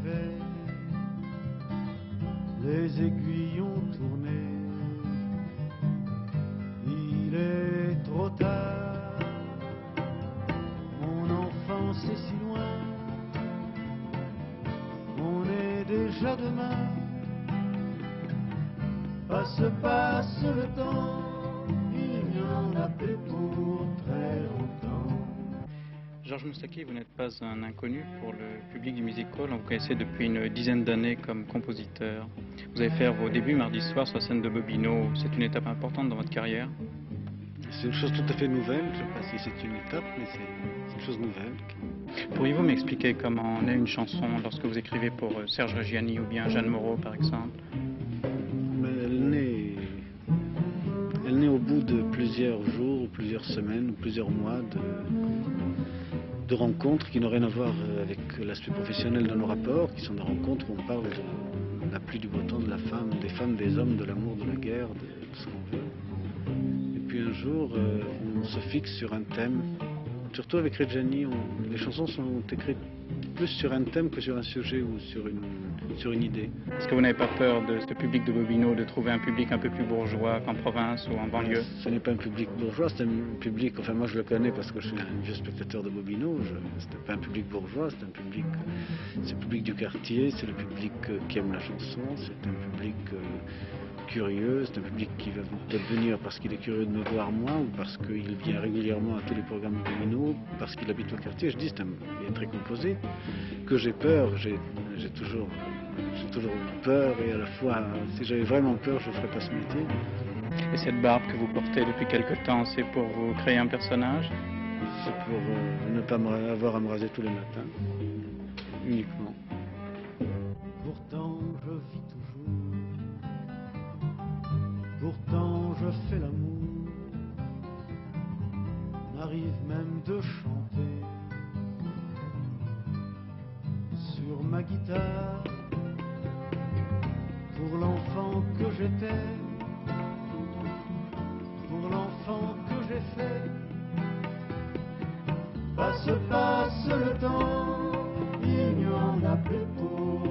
réveil, les aiguilles ont tourné. Il est trop tard, mon enfance est si loin, on est déjà demain. Passe le temps, il n'y en a plus pour très longtemps. Georges Moustaki, vous n'êtes pas un inconnu pour le public du music hall. On vous connaissait depuis une dizaine d'années comme compositeur. Vous allez faire vos débuts mardi soir sur la scène de Bobino. C'est une étape importante dans votre carrière. C'est une chose tout à fait nouvelle. Je ne sais pas si c'est une étape, mais c'est une chose nouvelle. Pourriez-vous m'expliquer comment naît une chanson lorsque vous écrivez pour Serge Reggiani ou bien Jeanne Moreau, par exemple? Elle naît au bout de plusieurs jours, plusieurs semaines, plusieurs mois de rencontres qui n'ont rien à voir avec l'aspect professionnel de nos rapports, qui sont des rencontres où on parle de la pluie, du beau temps, de la femme, des femmes, des hommes, de l'amour, de la guerre, de ce qu'on veut. Et puis un jour, on se fixe sur un thème. Surtout avec Reggiani, les chansons sont écrites plus sur un thème que sur un sujet ou sur une idée. Est-ce que vous n'avez pas peur de ce public de Bobino, de trouver un public un peu plus bourgeois qu'en province ou en banlieue? Ce n'est pas un public bourgeois, c'est un public, enfin moi je le connais parce que je suis un vieux spectateur de Bobino, c'est pas un public bourgeois, c'est le public du quartier, c'est le public qui aime la chanson, c'est un public curieux, c'est un public qui va peut-être venir parce qu'il est curieux de me voir moi ou parce qu'il vient régulièrement à tous les programmes de Bobino, parce qu'il habite au quartier. Je dis il est très composé, que j'ai peur, j'ai toujours peur et à la fois, si j'avais vraiment peur, je ne ferais pas ce métier. Et cette barbe que vous portez depuis quelque temps, c'est pour vous créer un personnage? C'est pour ne pas avoir à me raser tous les matins, uniquement. Pourtant je vis toujours, pourtant je fais l'amour, m'arrive même de chanter sur ma guitare pour l'enfant que j'étais, pour l'enfant que j'ai fait. Passe le temps, il n'y en a plus pour